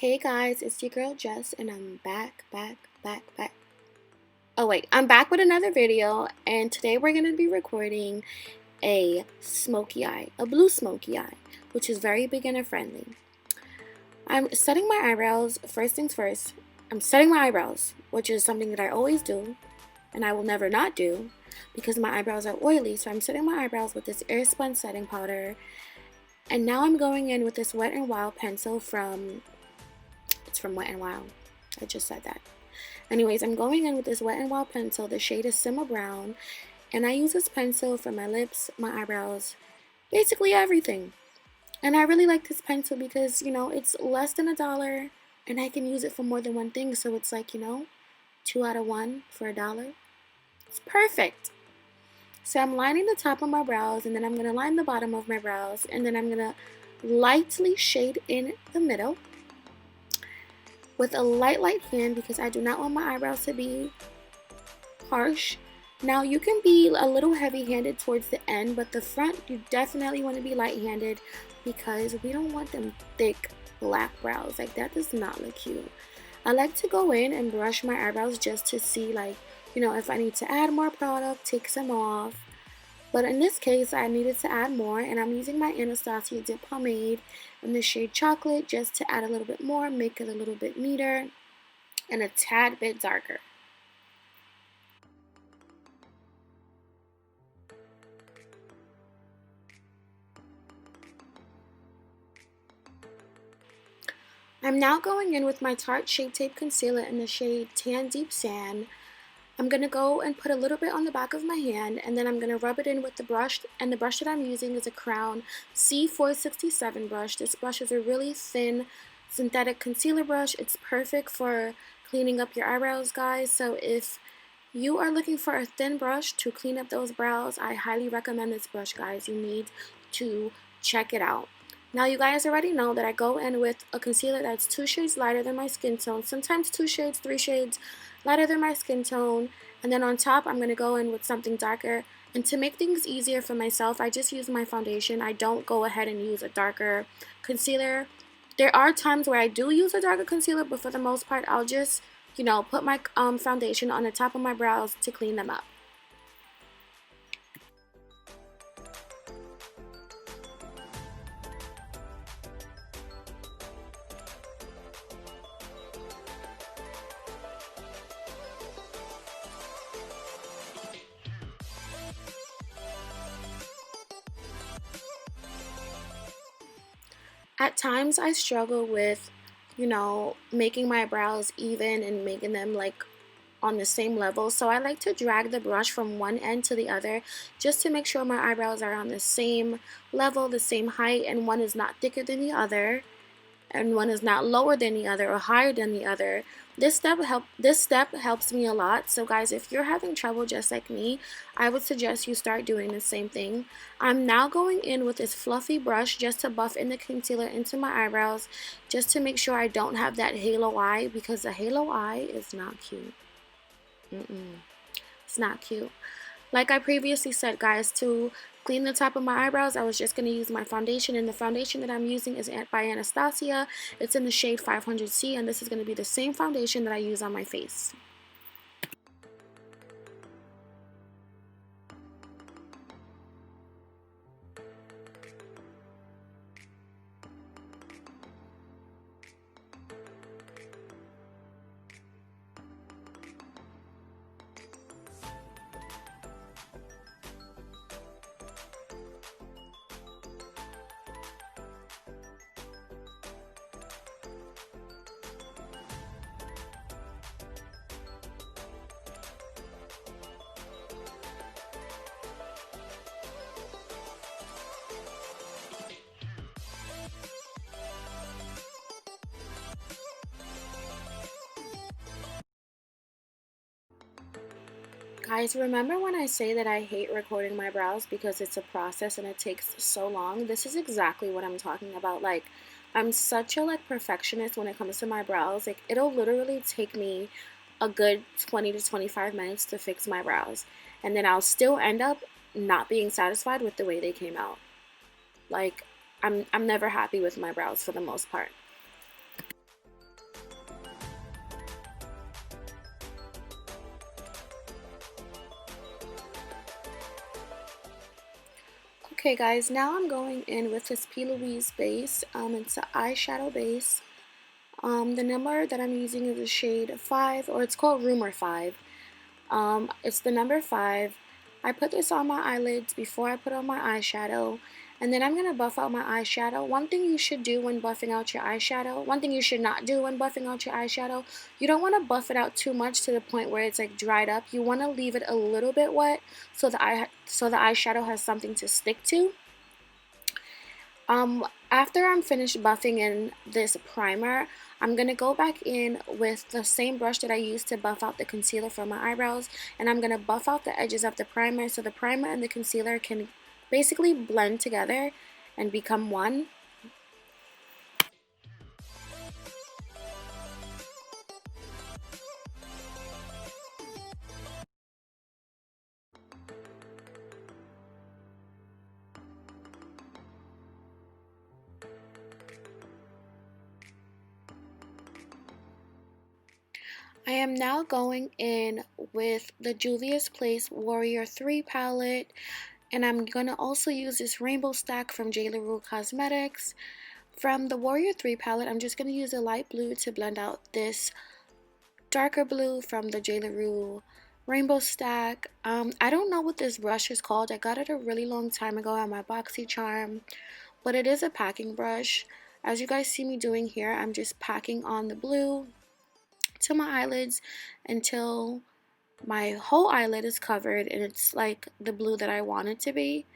Hey guys, it's your girl Jess, and I'm back. Oh wait, I'm back with another video, and today we're going to be recording a smoky eye, a blue smoky eye, which is very beginner friendly. I'm setting my eyebrows. First things first, I'm setting my eyebrows, which is something that I always do, and I will never not do, because my eyebrows are oily. So I'm setting my eyebrows with this Airspun setting powder, and now I'm going in with this Wet n Wild pencil from Wet n Wild. I just said that. Anyways, I'm going in with this Wet n Wild pencil. The shade is Simmer Brown. And I use this pencil for my lips, my eyebrows, basically everything. And I really like this pencil because, it's less than $1 and I can use it for more than one thing. So it's like, 2 out of 1 for $1. It's perfect. So I'm lining the top of my brows, and then I'm going to line the bottom of my brows, and then I'm going to lightly shade in the middle with a light hand, because I do not want my eyebrows to be harsh. Now you can be a little heavy-handed towards the end, but the front you definitely want to be light-handed, because we don't want them thick black brows. Like, that does not look cute. I like to go in and brush my eyebrows just to see, like, if I need to add more product, take some off. But in this case, I needed to add more, and I'm using my Anastasia Dip Pomade in the shade Chocolate just to add a little bit more, make it a little bit neater, and a tad bit darker. I'm now going in with my Tarte Shape Tape Concealer in the shade Tan Deep Sand. I'm going to go and put a little bit on the back of my hand, and then I'm going to rub it in with the brush, and the brush that I'm using is a Crown C467 brush. This brush is a really thin synthetic concealer brush. It's perfect for cleaning up your eyebrows, guys. So if you are looking for a thin brush to clean up those brows, I highly recommend this brush, guys. You need to check it out. Now, you guys already know that I go in with a concealer that's 2 shades lighter than my skin tone, sometimes 2 shades, 3 shades lighter than my skin tone, and then on top I'm going to go in with something darker. And to make things easier for myself, I just use my foundation. I don't go ahead and use a darker concealer. There are times where I do use a darker concealer, but for the most part I'll just, put my foundation on the top of my brows to clean them up. At times I struggle with, making my brows even and making them like on the same level. So I like to drag the brush from one end to the other just to make sure my eyebrows are on the same level, the same height, and one is not thicker than the other, and one is not lower than the other or higher than the other. This step helps me a lot. So guys, if you're having trouble just like me, I would suggest you start doing the same thing. I'm now going in with this fluffy brush just to buff in the concealer into my eyebrows, just to make sure I don't have that halo eye, because the halo eye is not cute. It's not cute. Like I previously said, guys, to clean the top of my eyebrows, I was just going to use my foundation, and the foundation that I'm using is by Anastasia. It's in the shade 500C, and this is going to be the same foundation that I use on my face. Guys, remember when I say that I hate recording my brows because it's a process and it takes so long? This is exactly what I'm talking about. Like, I'm such a perfectionist when it comes to my brows. Like, it'll literally take me a good 20 to 25 minutes to fix my brows, and then I'll still end up not being satisfied with the way they came out. Like, I'm never happy with my brows for the most part. Okay guys, now I'm going in with this P. Louise base. It's an eyeshadow base. The number that I'm using is the shade 5, or it's called Rumor 5. It's the number 5. I put this on my eyelids before I put on my eyeshadow, and then I'm going to buff out my eyeshadow. One thing you should do when buffing out your eyeshadow, one thing you should not do when buffing out your eyeshadow, you don't want to buff it out too much to the point where it's like dried up. You want to leave it a little bit wet so the eyeshadow has something to stick to. After I'm finished buffing in this primer, I'm going to go back in with the same brush that I used to buff out the concealer for my eyebrows, and I'm going to buff out the edges of the primer so the primer and the concealer can basically blend together and become one. I am now going in with the Juvia's Place Warrior 3 palette, and I'm going to also use this rainbow stack from B.L.M Cosmetics. From the Warrior 3 palette, I'm just going to use a light blue to blend out this darker blue from the B.L.M rainbow stack. I don't know what this brush is called. I got it a really long time ago at my BoxyCharm, but it is a packing brush. As you guys see me doing here, I'm just packing on the blue to my eyelids until my whole eyelid is covered and it's like the blue that I want it to be.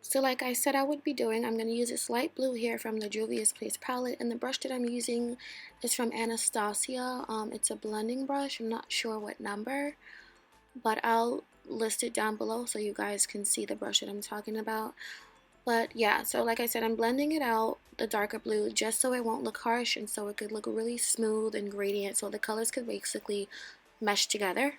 So like I said I would be doing, I'm going to use this light blue here from the Juvia's Place palette, and the brush that I'm using is from Anastasia. It's a blending brush. I'm not sure what number, but I'll list it down below so you guys can see the brush that I'm talking about. But yeah, so like I said, I'm blending it out, the darker blue, just so it won't look harsh and so it could look really smooth and gradient, so the colors could basically mesh together.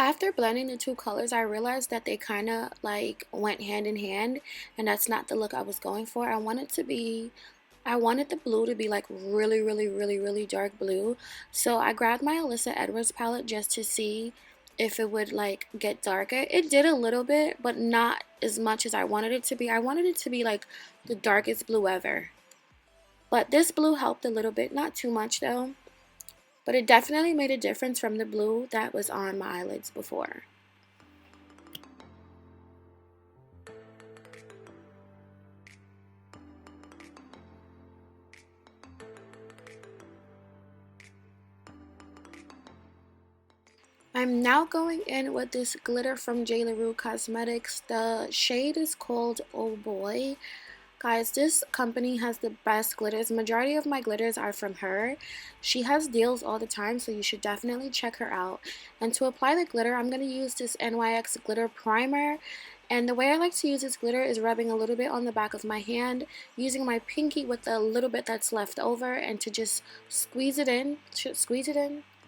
After blending the two colors, I realized that they kind of like went hand in hand, and that's not the look I was going for. I wanted the blue to be like really dark blue. So I grabbed my Alyssa Edwards palette just to see if it would like get darker. It did a little bit, but not as much as I wanted it to be. I wanted it to be like the darkest blue ever. But this blue helped a little bit, not too much though. But it definitely made a difference from the blue that was on my eyelids before. I'm now going in with this glitter from B.L.M Cosmetics. The shade is called Oh Boy. Guys, this company has the best glitters. Majority of my glitters are from her. She has deals all the time, so you should definitely check her out. And to apply the glitter, I'm going to use this NYX glitter primer. And the way I like to use this glitter is rubbing a little bit on the back of my hand, using my pinky with the little bit that's left over, and to just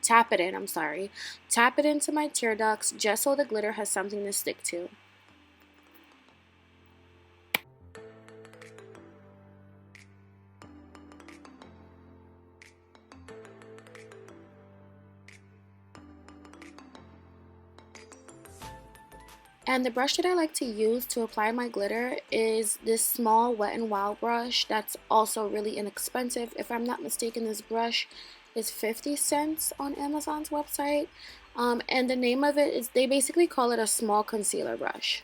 tap it in, I'm sorry. Tap it into my tear ducts just so the glitter has something to stick to. And the brush that I like to use to apply my glitter is this small Wet n Wild brush that's also really inexpensive. If I'm not mistaken, this brush is 50 cents on Amazon's website. And the name of it is, they basically call it a small concealer brush.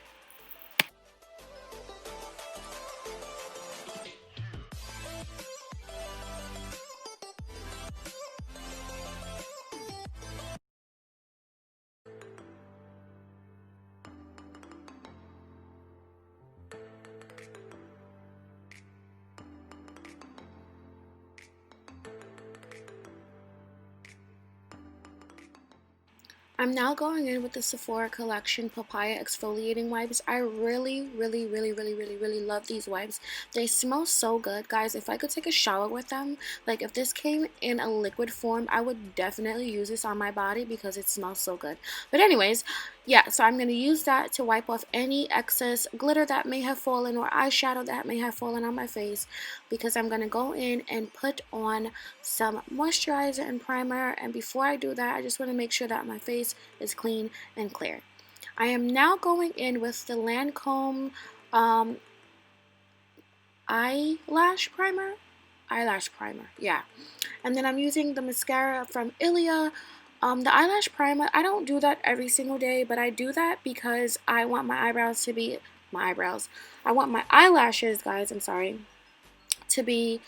I'm now going in with the Sephora Collection Papaya Exfoliating Wipes. I really love these wipes. They smell so good, guys. If I could take a shower with them, like if this came in a liquid form, I would definitely use this on my body because it smells so good. But anyways, yeah, so I'm going to use that to wipe off any excess glitter that may have fallen or eyeshadow that may have fallen on my face, because I'm going to go in and put on some moisturizer and primer. And before I do that, I just want to make sure that my face is clean and clear. I am now going in with the Lancome eyelash primer. Yeah. And then I'm using the mascara from Ilia. The eyelash primer, I don't do that every single day, but I do that because I want my eyebrows to be, I want my eyelashes, guys, I'm sorry, to be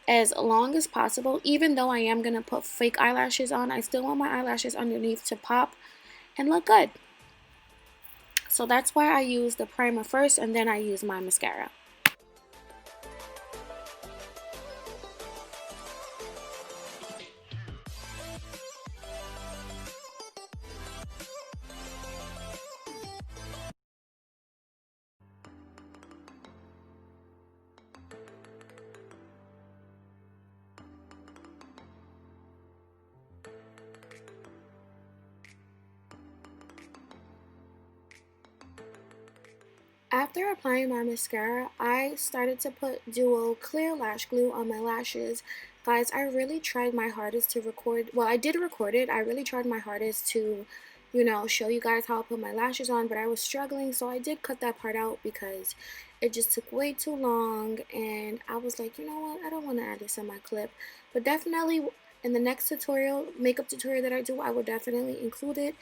as long as possible. Even though I am going to put fake eyelashes on, I still want my eyelashes underneath to pop and look good. So that's why I use the primer first and then I use my mascara. After applying my mascara, I started to put Duo Clear Lash Glue on my lashes. Guys, I really tried my hardest to record, well, I did record it. I really tried my hardest to, show you guys how I put my lashes on, but I was struggling, so I did cut that part out because it just took way too long, and I was like, you know what, I don't want to add this in my clip. But definitely in the next tutorial, makeup tutorial that I do, I will definitely include it.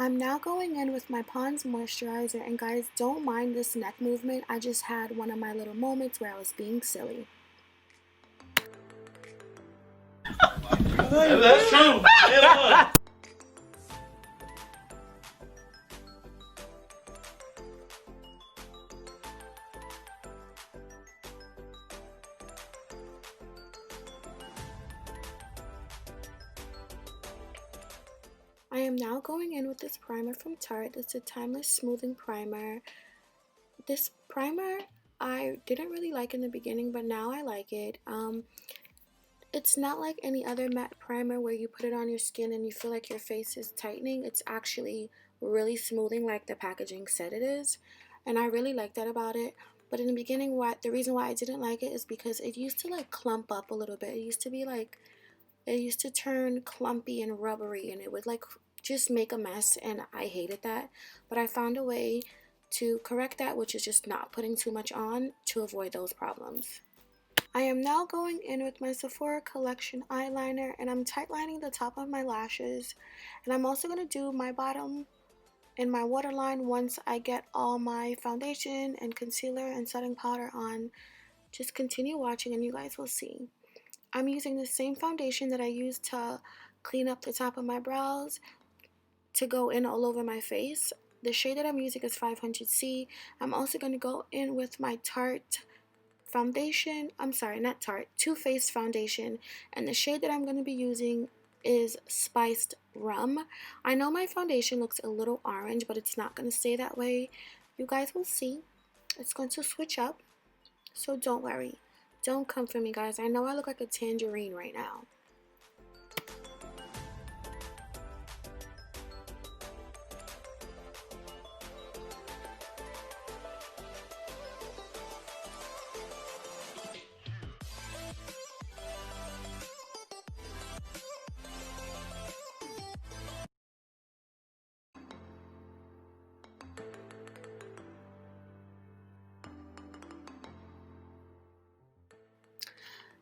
I'm now going in with my Pond's moisturizer, and guys, don't mind this neck movement. I just had one of my little moments where I was being silly. That's true. I am now going in with this primer from Tarte. It's a Timeless Smoothing Primer. This primer I didn't really like in the beginning, but now I like it. It's not like any other matte primer where you put it on your skin and you feel like your face is tightening. It's actually really smoothing like the packaging said it is. And I really like that about it. But in the beginning, the reason why I didn't like it is because it used to like clump up a little bit. It used to be like, it used to turn clumpy and rubbery, and it would like just make a mess, and I hated that. But I found a way to correct that, which is just not putting too much on to avoid those problems. I am now going in with my Sephora Collection eyeliner, and I'm tightlining the top of my lashes. And I'm also going to do my bottom and my waterline once I get all my foundation and concealer and setting powder on. Just continue watching and you guys will see. I'm using the same foundation that I used to clean up the top of my brows to go in all over my face. The shade that I'm using is 500C. I'm also going to go in with my Tarte foundation. I'm sorry, not Tarte, Too Faced foundation. And the shade that I'm going to be using is Spiced Rum. I know my foundation looks a little orange, but it's not going to stay that way. You guys will see. It's going to switch up. So don't worry. Don't come for me, guys. I know I look like a tangerine right now.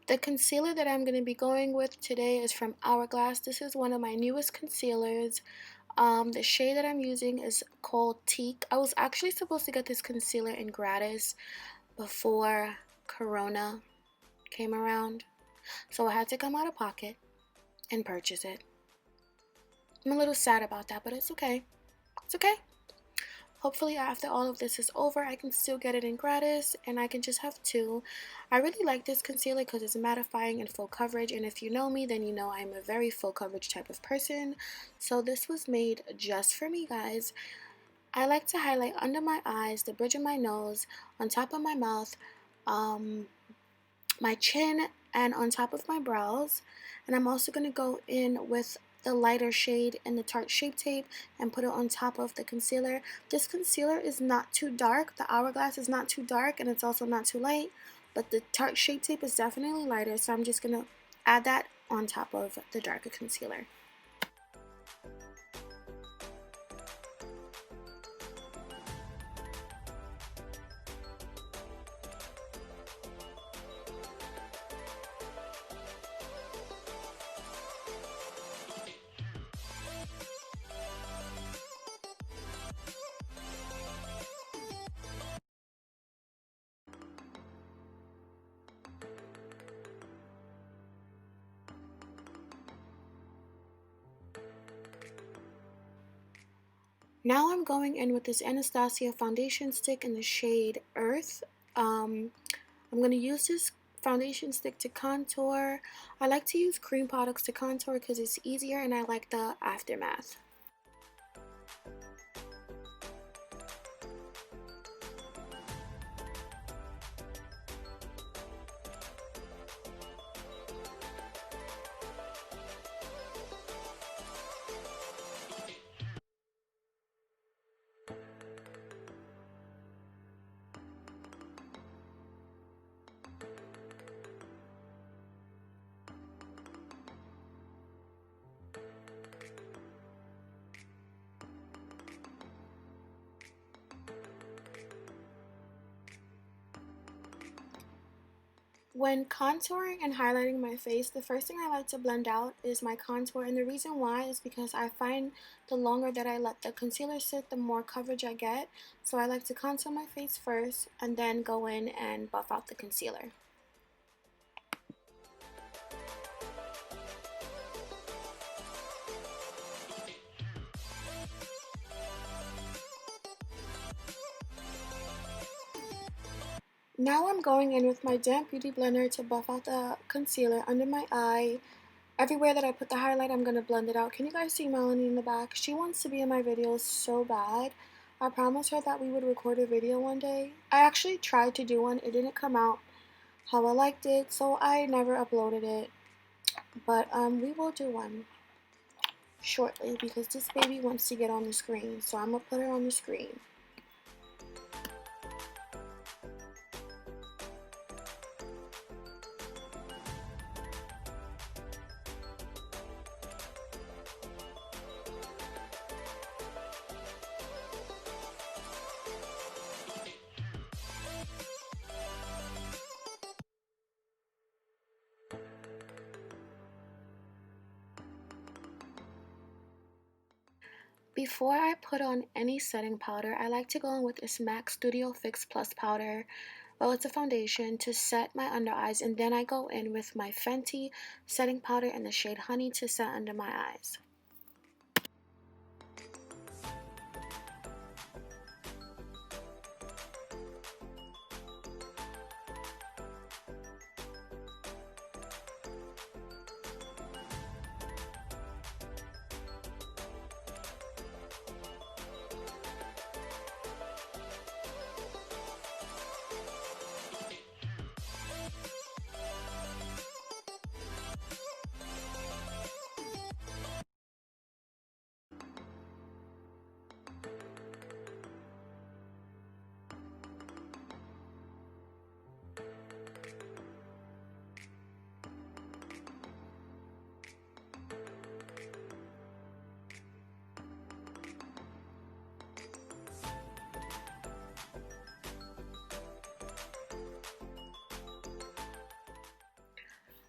The concealer that I'm going to be going with today is from Hourglass. This is one of my newest concealers. The shade that I'm using is called Teak. I was actually supposed to get this concealer in gratis before Corona came around, so I had to come out of pocket and purchase it. I'm a little sad about that, but it's okay. It's okay. Hopefully after all of this is over, I can still get it in gratis and I can just have two. I really like this concealer because it's mattifying and full coverage, and if you know me, then you know I'm a very full coverage type of person. So this was made just for me, guys. I like to highlight under my eyes, the bridge of my nose, on top of my mouth, my chin, and on top of my brows. And I'm also going to go in with the lighter shade in the Tarte Shape Tape and put it on top of the concealer. This concealer is not too dark. The Hourglass is not too dark, and it's also not too light, but the Tarte Shape Tape is definitely lighter, so I'm just going to add that on top of the darker concealer. Now I'm going in with this Anastasia foundation stick in the shade Earth. I'm going to use this foundation stick to contour. I like to use cream products to contour because it's easier and I like the aftermath. When contouring and highlighting my face, the first thing I like to blend out is my contour, and the reason why is because I find the longer that I let the concealer sit, the more coverage I get. So I like to contour my face first and then go in and buff out the concealer. Now I'm going in with my damp beauty blender to buff out the concealer under my eye. Everywhere that I put the highlight, I'm going to blend it out. Can you guys see Melanie in the back? She wants to be in my videos so bad. I promised her that we would record a video one day. I actually tried to do one. It didn't come out how I liked it, so I never uploaded it. But we will do one shortly because this baby wants to get on the screen. So I'm going to put her on the screen. Before I put on any setting powder, I like to go in with this MAC Studio Fix Plus powder. Well, it's a foundation to set my under eyes, and then I go in with my Fenty setting powder in the shade Honey to set under my eyes.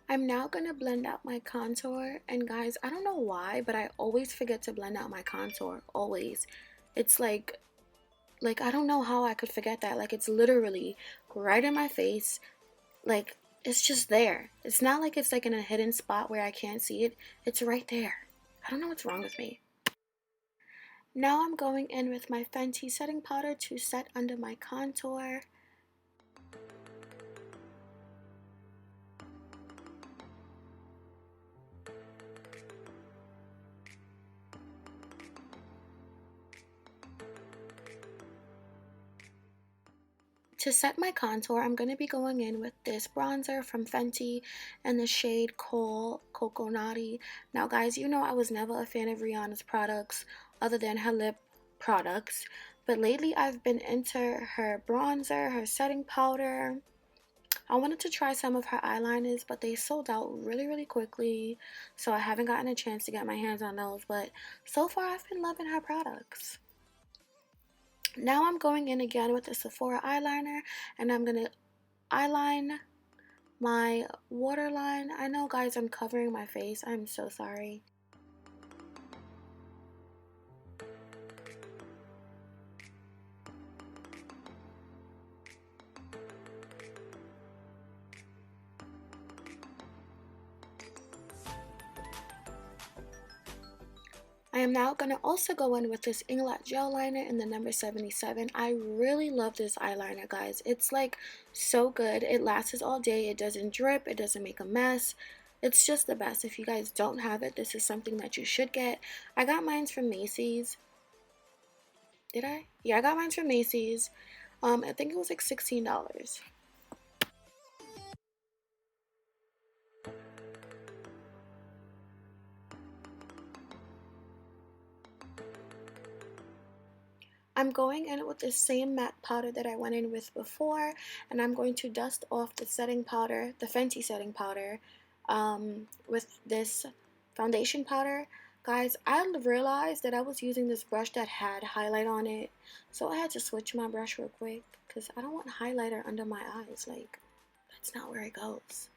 I'm now gonna blend out my contour, and guys, I don't know why, but I always forget to blend out my contour, always. It's like I don't know how I could forget that. Like, it's literally right in my face. Like, it's just there. It's not like it's like in a hidden spot where I can't see it. It's right there. I don't know what's wrong with me. Now I'm going in with my Fenty setting powder to set under my contour. To set my contour, I'm going to be going in with this bronzer from Fenty in the shade Coco Naughty. Now guys, you know I was never a fan of Rihanna's products other than her lip products. But lately I've been into her bronzer, her setting powder. I wanted to try some of her eyeliners, but they sold out really quickly. So I haven't gotten a chance to get my hands on those. But so far I've been loving her products. Now I'm going in again with the Sephora eyeliner, and I'm going to eyeline my waterline. I know guys, I'm covering my face. I'm so sorry. I am now going to also go in with this Inglot gel liner in the number 77. I really love this eyeliner, guys. It's like so good. It lasts all day. It doesn't drip. It doesn't make a mess. It's just the best. If you guys don't have it, this is something that you should get. I got mine from Macy's. Did I? Yeah, I got mine from Macy's. I think it was like $16. I'm going in with the same matte powder that I went in with before, and I'm going to dust off the setting powder, the Fenty setting powder, with this foundation powder. Guys, I realized that I was using this brush that had highlight on it, so I had to switch my brush real quick because I don't want highlighter under my eyes. Like, that's not where it goes.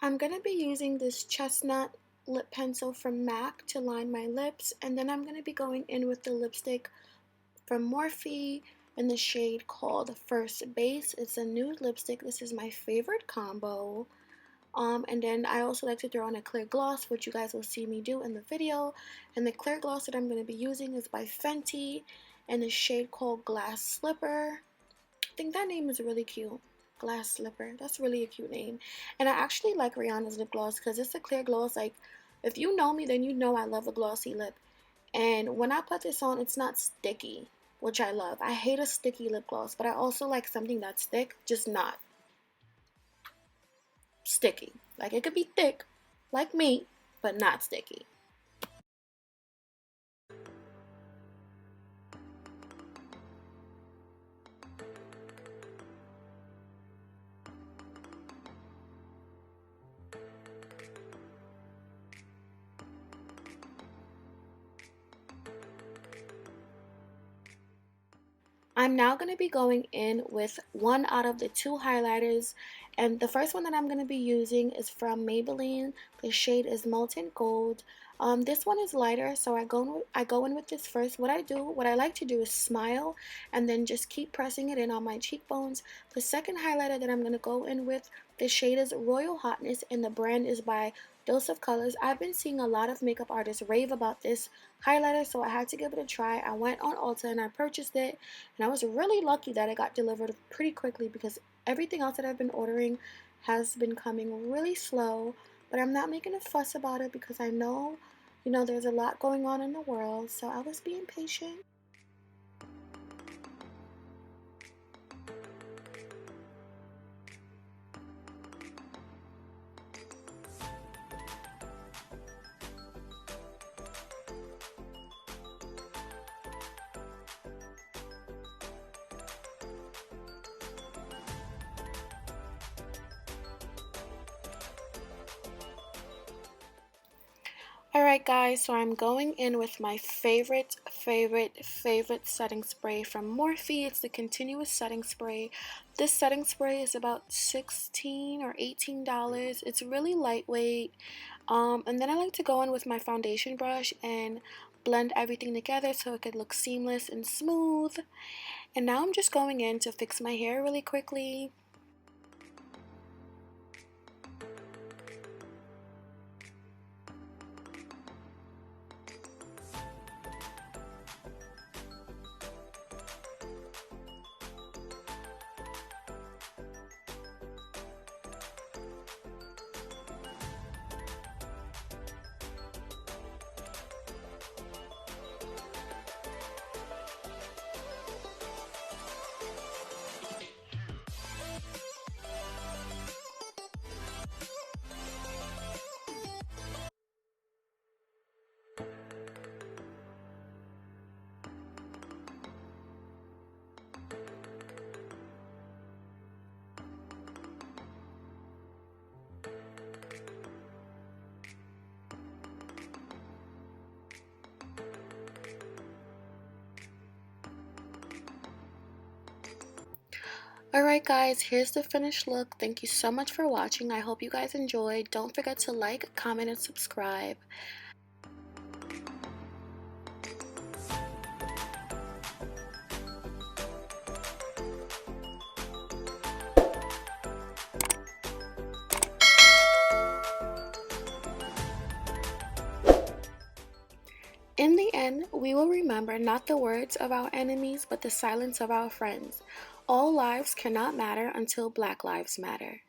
I'm going to be using this chestnut lip pencil from MAC to line my lips, and then I'm going to be going in with the lipstick from Morphe in the shade called First Base. It's a nude lipstick. This is my favorite combo. And then I also like to throw on a clear gloss, which you guys will see me do in the video. And the clear gloss that I'm going to be using is by Fenty in the shade called Glass Slipper. I think that name is really cute. Glass Slipper. That's really a cute name. And I actually like Rihanna's lip gloss because it's a clear gloss. Like, if you know me, then you know I love a glossy lip. And when I put this on, it's not sticky, which I love. I hate a sticky lip gloss, but I also like something that's thick, just not sticky. Like, it could be thick, like me, but not sticky. I'm now going to be going in with one out of the two highlighters, and the first one that I'm going to be using is from Maybelline. The shade is Molten Gold. This one is lighter, so I go in with this first. What I like to do is smile and then just keep pressing it in on my cheekbones. The second highlighter that I'm going to go in with, the shade is Royal Hotness, and the brand is by Dose of Colors. I've been seeing a lot of makeup artists rave about this highlighter, so I had to give it a try. I went on Ulta and I purchased it, and I was really lucky that it got delivered pretty quickly because everything else that I've been ordering has been coming really slow. But I'm not making a fuss about it because I know, there's a lot going on in the world, so I was being patient. Alright guys, so I'm going in with my favorite setting spray from Morphe. It's the continuous setting spray. This setting spray is about $16 or $18. It's really lightweight. And then I like to go in with my foundation brush and blend everything together so it could look seamless and smooth. And now I'm just going in to fix my hair really quickly. Alright guys, here's the finished look. Thank you so much for watching. I hope you guys enjoyed. Don't forget to like, comment, and subscribe. In the end, we will remember not the words of our enemies, but the silence of our friends. All lives cannot matter until Black lives matter.